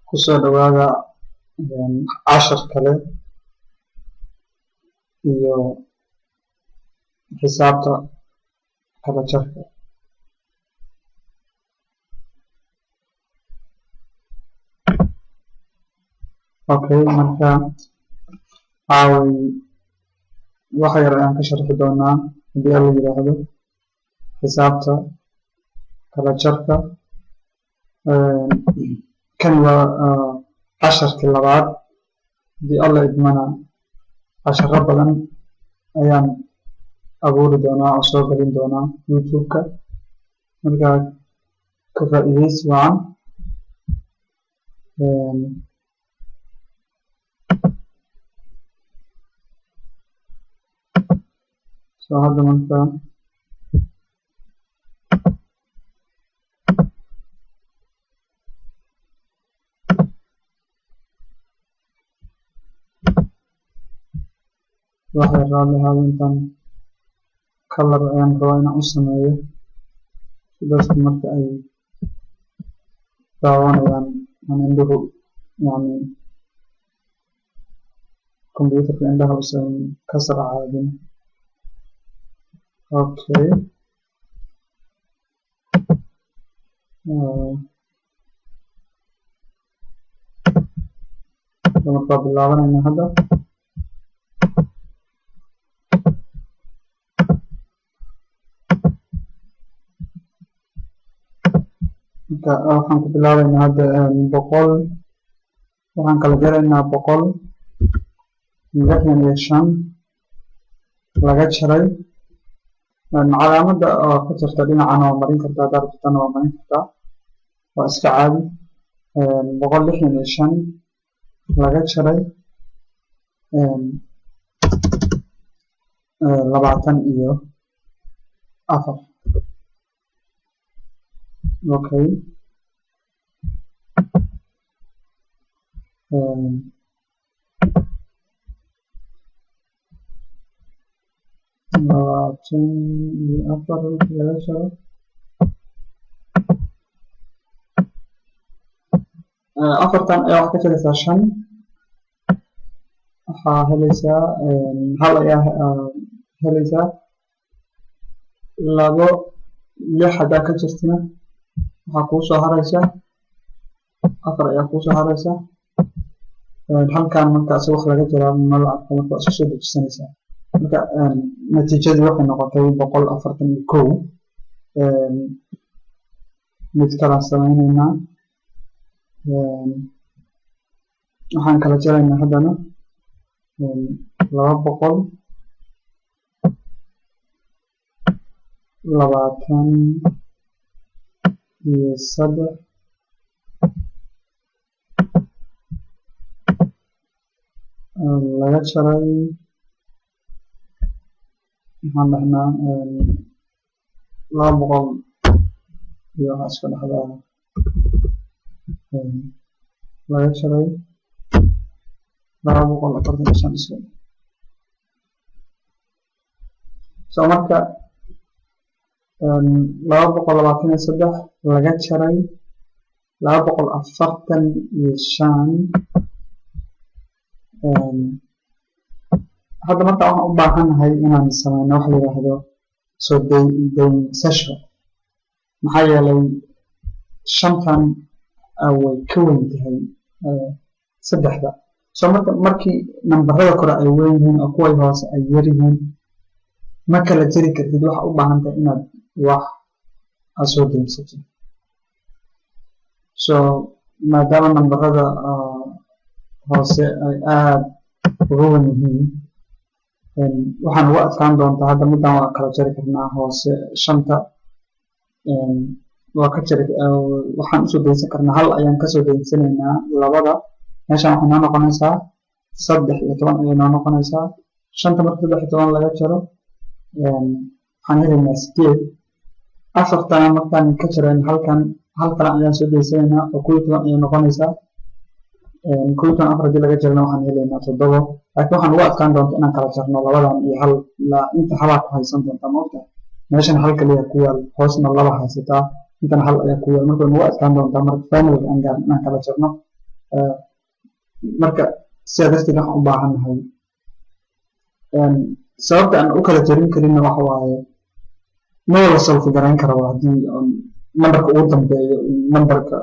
kusoo dhawaada cashar kale iyo xisaabta kala jarka. Okay, marka caaway waxa yar ayaan ka sharxi doonaa haddii alla yiraahdo xisaabta kala jarka. kan waa casharkii labaad. haddii alla idmana casharo badan ayaan abuuri doonaa oo soo gelin doonaa youtube-ka, markaa ka faa'iidaysi wacan. soo hadda markaa waxay raali ahaada intaan color ayaan rabaa inaan u sameeyo si dadku marka ay daawanayaan aan indhuhu yani computerka indhaha usan ka sarcaadin. Okay, markaa bilaabanayna hadda. waxaan ku bilaabaynaa hadda 100. waxaan kala jaraynaa 165 laga jaray calaamada oo ka jirta dhinacana waa marin kartaa, haddaad rabtana waa marin kartaa, waa iska caadi. 165 laga jaray 24. Okay, laga jaro afartan ayaa wax ka jaraysaa 5. waxaa helaysaa hal ayaa helaysaa 2 6 haddaa ka jirtina waxaa kuu soo haraysa 4 ayaa kuu soo haraysa. halkan markaas wax laga jaraa ma la arko, marka waa isku soo dejisanaysaa. marka natiijadii waxay noqotay 141. mid kalaan sameyneynaa. waxaan kala jaraynaa haddana 223 laga jaray waxaan dhahnaa 200 iyo waxaa iska dhexdaa laga jaray 245. soo marka 223 laga jaray 245. hadda marka waxaan u baahanahay inaan sameyno wax la yiraahdo soo daynsasho, maxaa yeelay 5tan way ka weyn tahay 3da. soo markii nambarada kore ay weyn yihiin oo kuway hoose ay yar yihiin ma kala jari kartid. waxa u baahan tahay inaad wax soo daynsato. soo maadaama nambarada hoose ay aad uga weyn yihiin, waxaan uga adkaan doontaa hadda middan waa kala jari karnaa hoose 5ta waa ka jari waxaan usoo daynsan karnaa 1 ayaan kasoo daynsanaynaa 2da. meeshaan waxay noo noqonaysaa 13 ayay noo noqonaysaa. 5ta marka 13 laga jaro waxaan helaynaa 8. 4tana markaan ka jarayn halkan ayaan soo daysanaynaa oo 12 ayay noqonaysaa. 12 4 hadii laga jarana waxaan helaynaa 7. laakiin waxaan uga adkaan doonta inaan kala jarno 2dan iyo 1 inta halaa ku haysan doonta maogtahay. meeshan 1 kaliya ku yaal, hoosna 2 haysataa, intan 1 ayaa ku yaal. marka uga adkaan doontaa marka finalka aan gaarin inaan kala jarno marka sidaa darteed waxaan u baahannahay sababta aan u kala jarin karinna waxa waaye ma wada solfi garayn kara haddii nambarka ugu dambeeyo nambarka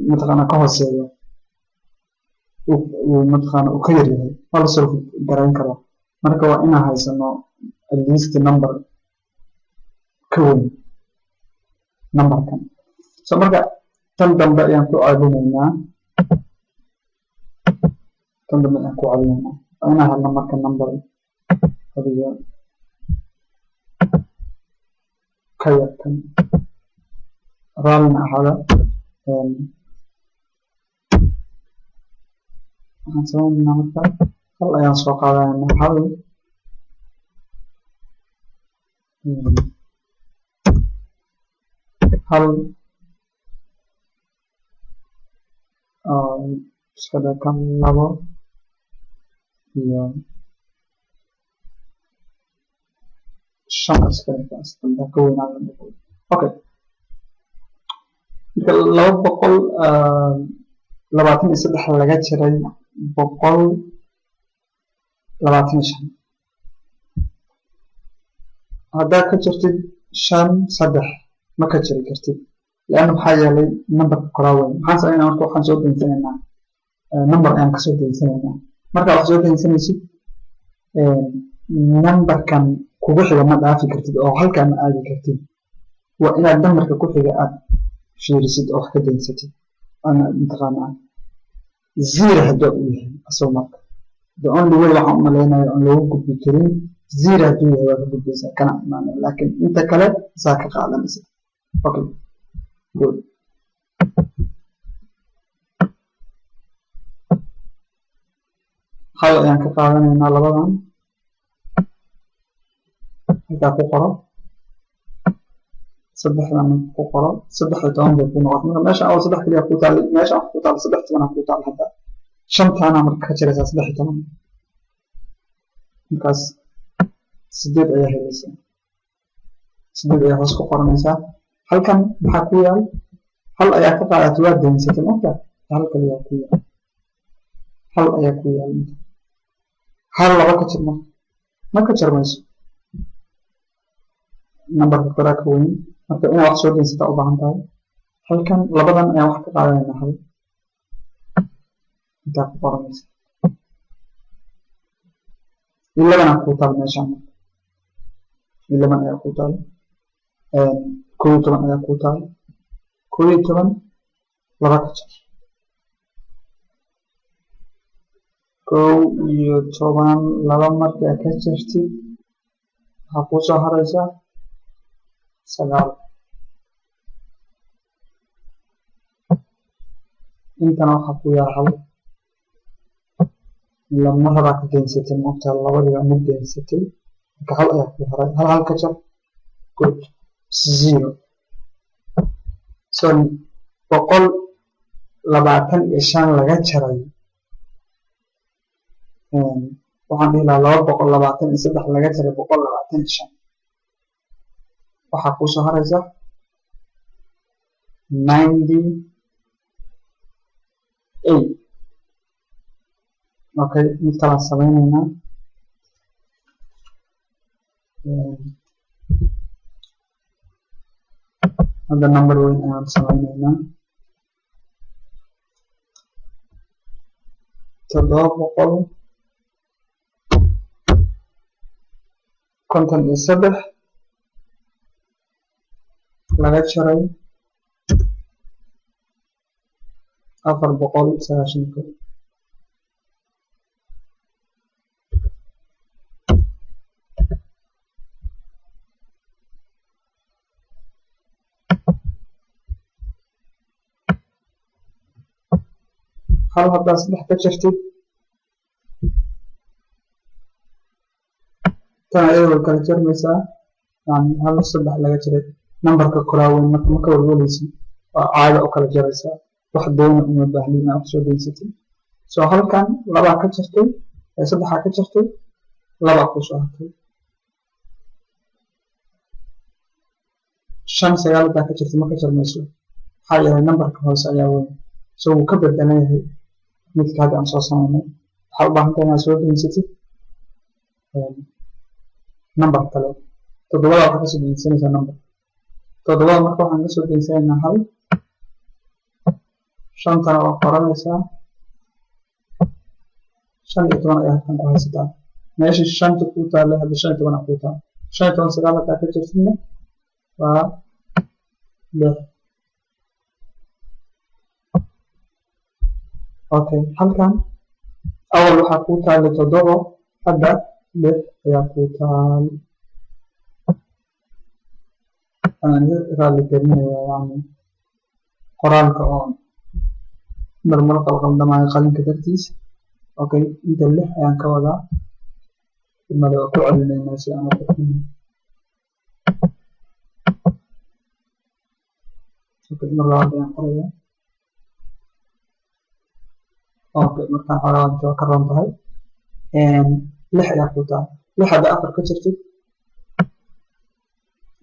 mataqaana ka hooseeyo uu mataqaana uu ka yar yahay ma la solfi garayn karo marka waa inaan haysano at least number ka weyn numberkan so marka tan dambe ayaan ku caadinaynaa waa inaan helno marka number adiga ka yartan raallina ahaada waxaan sameynaynaa marka hal ayaan soo qaadanaynaa hal iska kan labo iyo shan iskaas dambe ka weynaada okay marka 223 laga jiray 125 haddaad ka jirtid 5 3 ma ka jiri kartid لأنه maxaa yeelay numberka koraa weyn maxaan sameynaa marka waxaan soo deensanaynaa number ayaan kasoo deensanaynaa marka wax soo deensanaysid numberkan kugu xiga ma dhaafi kartid oo halkaa ma aadi kartid waa inaad numberka ku xiga aad fiirisid oo wax ka deensatid ana mataqaanaa zero hadduu u yahay asoo marka the only way waxaan u malaynayaa on loogu gudbi karin zero hadduu yahay waa ka gudbaysaa kana imaanaya laakiin inta kale saa ka qaadanaysa okay good hal ayaan ka qaadanaynaa labadan halkaa ku qoro saddexdan ku qoro 13 bay ku noqotay marka meesha oo saddex kaliya ku taal meesha wax ku taal 13 ku taal hadda shantaana marka ka jiraysaa 13 markaas 8 ayaa helaysaa 8 ayaa hoos ku qoranaysaa halkan maxaa ku yaal hal ayaa ka qaadatay waa deensatay marka hal kaliya ku yaal hal ayaa ku yaal hal laba ka jirma ma ka jarmayso numberka koraa ka weyn marka inaad wax soo deensataa u baahan tahay halkan labadan ayaan wax ka qaadanaynaa hal intaa ku qoranaysa 11 ku taal meeshaan 11 ayaa ku taal 11 ayaa ku taal 11 laba ka jar 11 laba markaa ka jartid waxaa kuu soo haraysaa 9 intana waxaa ku yaal hal lama rabaa ka deensatay moogtaa labadiiba mid deensatay marka hal ayaa ku haray hal ka jar good 0 so 125 laga jaray waxaan dhihi lahaa 223 laga jaray 125 waxaa kuu soo haraysa 98 okay mid kalaan sameynaynaa hadda number weyn ayaan sameynaynaa 753 laga jaray 490 hal haddaad 3 ka jartid tan ayadoo kala jarmaysaa yani hal 3 laga jaray numberka koraa weyn marka ma ka walwalaysa waa caada u kala jaraysaa wax doona uma baahnin inaad wax soo deensatid soo halkan 2 ka jartay 3 ka jartay 2 ku soo hartay 5 9 ka jartay ma ka jarmayso maxaa yeelay numberka hoose ayaa weyn so wuu ka bedelan yahay midka hadda aan soo samaynay. waxaa u baahan tahay inaad soo dejisid number kale. toddobada waxaa kasoo dejinaysaa number. toddobada marka waxaan kasoo dejinsanaynaa hal. shantana waa qoranaysaa. 15 ayaa halkan ku haysataa. meeshii shanta ku taalla hadda 15 ku taalla. 15 sagaal hadda ka jirtayna waa 6. okay halkan awal waxaa ku taalla 7 hadda 6 ayaa ku taalla. aan raali gelinayaa yani qoraalka oo marmar qalqaldamaayo qalinka dartiisa. okay inta 6 ayaan ka wadaa imada waa ku celinaynaa si aan u bixin. okay mar labaad ayaan qorayaa. okay markaan xogaa inta waa ka roon tahay 6 ayaa ku taal. 6 hadda 4 ka jirtid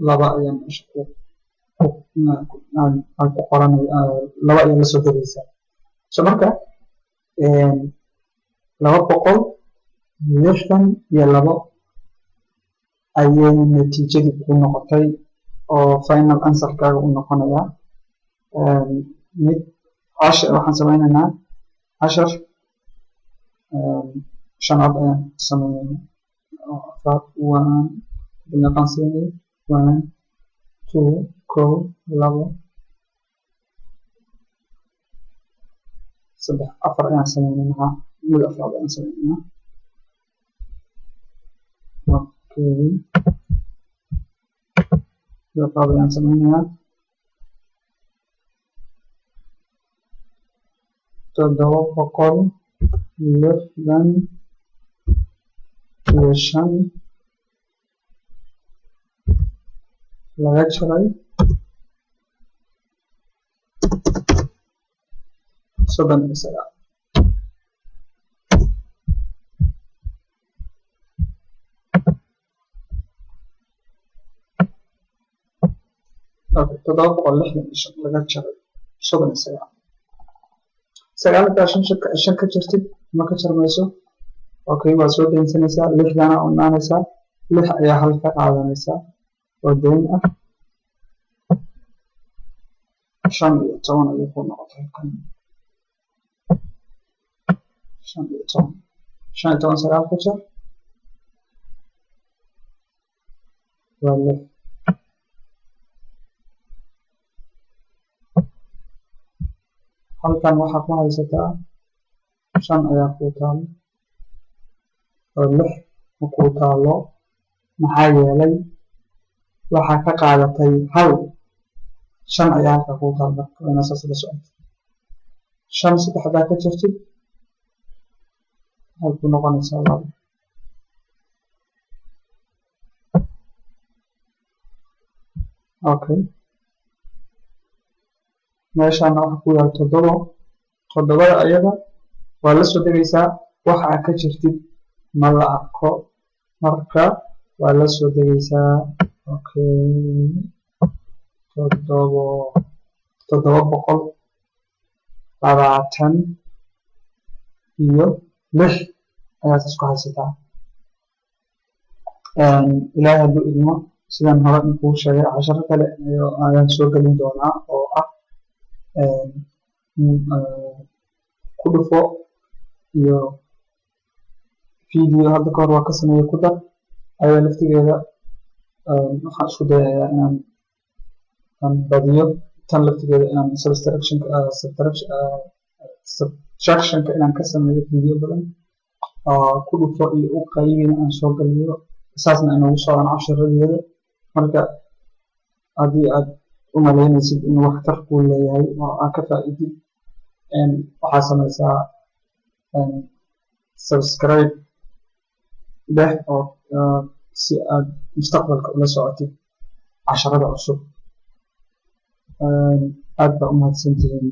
2 ayaan meesha ku qoranay 2 ayaa la soo degaysaa. so marka 262 ayay natiijadii ku noqotay oo final answerkaaga u noqonaya. mid 10 waxaan sameynaynaa 10 shanaad ayaan sameynaynaa. afraad 1 binaqan siinay 1 2 kow 2 3 4 ayaan sameynaynaa. mid afraad ayaan sameynaynaa. okay mid afraad ayaan sameynaynaa. 765 laga jaray 39. okay 765 laga jaray 39. 9 ka jirtid ma ka jarmayso. okay waa soo deensanaysaa. 6dana u imaanaysaa. 6 ayaa hal ka qaadanaysaa oo deyn ah. 15 ayay ku noqotay kan. 15 9 ka jar waa 6. halkan waxaa ku haysataa 5 ayaa ku taalo oo 6 ma ku taalo. maxaa yeelay waxaa ka qaadatay hal. 5 ayaa halka ku taalo marka waa inaad saas la socoto. 5 saddexdaa ka jirtid waxay ku noqonaysaa 2. okay meeshaana waxa ku yaal 7. 7 ayada waa la soo degaysaa. waxa aad ka jirtid ma la arko marka waa la soo degaysaa. okay 720 iyo 6 ayaad isku haysataa. ilaahay hadduu idmo sidaan hore inkuu sheegay casharo kale ayaan soo gelin doonaa oo ah ku dhufo iyo video hadda kahor waa ka sameeyay ku dar ayaa laftigeeda waxaan isku dayayaa inaan badiyo tan laftigeeda inaan subtractionka inaan ka sameeyo video badan ku dhufo iyo u qaybina aan soo geliyo saasna inoogu socdaan casharadeeda. marka haddii aad u malaynaysid inuu waxtar kuu leeyahay oo aad ka faa'iidid waxaa samaysaa subscribe leh oo si aad mustaqbalka ula socotid casharada cusub. aad baa u mahadsantihiin.